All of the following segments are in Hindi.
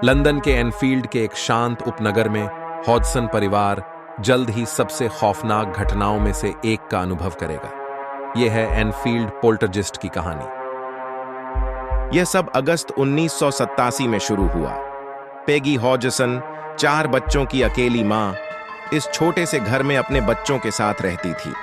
लंदन के एनफील्ड के एक शांत उपनगर में हॉडसन परिवार जल्द ही सबसे खौफनाक घटनाओं में से एक का अनुभव करेगा। यह है एनफील्ड पोल्टरजिस्ट की कहानी। यह सब अगस्त 1987 में शुरू हुआ। पेगी हॉडसन, 4 बच्चों की अकेली मां, इस छोटे से घर में अपने बच्चों के साथ रहती थी।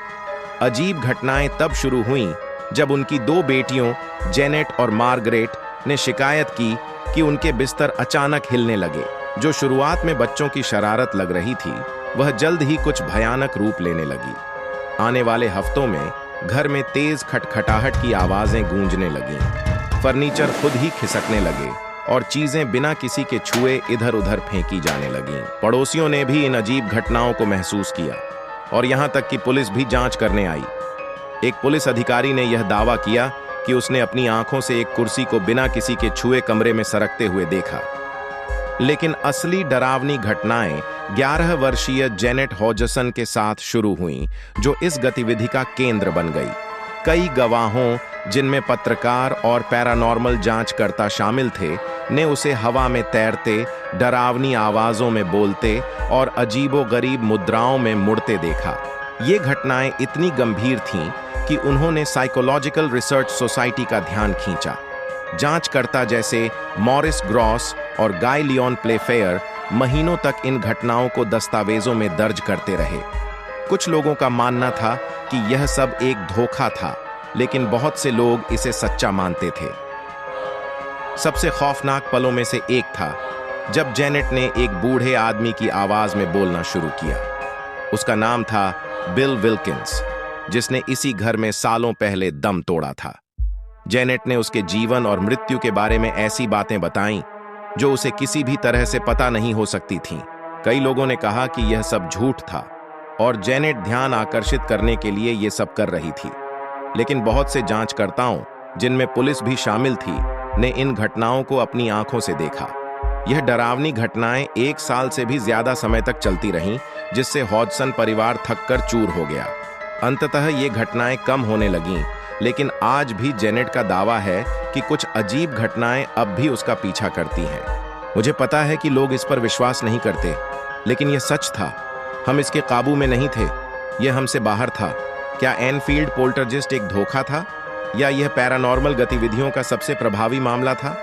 अजीब घटनाएं तब शुरू हुईं जब उनकी 2 बेटियों जेनेट और मार्गरेट ने शिकायत की कि उनके बिस्तर अचानक हिलने लगे। जो शुरुआत में बच्चों की शरारत लग रही थी, वह जल्द ही कुछ भयानक रूप लेने लगी। आने वाले हफ्तों में घर में तेज खटखटाहट की आवाजें गूंजने लगीं। फर्नीचर खुद ही खिसकने लगे और चीजें बिना किसी के छुए इधर उधर फेंकी जाने लगीं। पड़ोसियों ने भी इन अजीब घटनाओं को महसूस किया और यहां तक कि पुलिस भी जांच करने आई। एक पुलिस अधिकारी ने यह दावा किया कि उसने अपनी आंखों से एक कुर्सी को बिना किसी के छुए कमरे में सरकते हुए देखा। लेकिन असली डरावनी घटनाएं 11 वर्षीय जेनेट हॉडसन के साथ शुरू हुईं, जो इस गतिविधि का केंद्र बन गई। कई गवाहों, जिनमें पत्रकार और पैरानॉर्मल जांचकर्ता शामिल थे, ने उसे हवा में तैरते, डरावनी आवाजों में बोलते और अजीबोगरीब मुद्राओं में मुड़ते देखा। ये घटनाएं इतनी गंभीर थीं कि उन्होंने साइकोलॉजिकल रिसर्च सोसाइटी का ध्यान खींचा। जांचकर्ता जैसे मॉरिस ग्रॉस और गाय लियोन प्लेफेयर महीनों तक इन घटनाओं को दस्तावेजों में दर्ज करते रहे। कुछ लोगों का मानना था कि यह सब एक धोखा था, लेकिन बहुत से लोग इसे सच्चा मानते थे। सबसे खौफनाक पलों में से एक था जब जेनेट ने एक बूढ़े आदमी की आवाज में बोलना शुरू किया। उसका नाम था बिल विल्किंस, जिसने इसी घर में सालों पहले दम तोड़ा था। जेनेट ने उसके जीवन और मृत्यु के बारे में ऐसी बातें बताईं जो उसे किसी भी तरह से पता नहीं हो सकती थीं। कई लोगों ने कहा कि यह सब झूठ था और जेनेट ध्यान आकर्षित करने के लिए यह सब कर रही थी। लेकिन बहुत से जांचकर्ताओं, जिनमें पुलिस भी शामिल थी, ने इन घटनाओं को अपनी आंखों से देखा। यह डरावनी घटनाएं 1 साल से भी ज्यादा समय तक चलती रहीं, जिससे हॉडसन परिवार थककर चूर हो गया। अंततः ये घटनाएं कम होने लगीं, लेकिन आज भी जेनेट का दावा है कि कुछ अजीब घटनाएं अब भी उसका पीछा करती हैं। मुझे पता है कि लोग इस पर विश्वास नहीं करते, लेकिन यह सच था। हम इसके काबू में नहीं थे, यह हमसे बाहर था। क्या एनफील्ड पोल्टरजिस्ट एक धोखा था, या यह पैरानॉर्मल गतिविधियों का सबसे प्रभावी मामला था?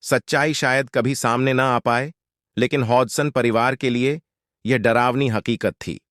सच्चाई शायद कभी सामने न आ पाए, लेकिन हॉडसन परिवार के लिए यह डरावनी हकीकत थी।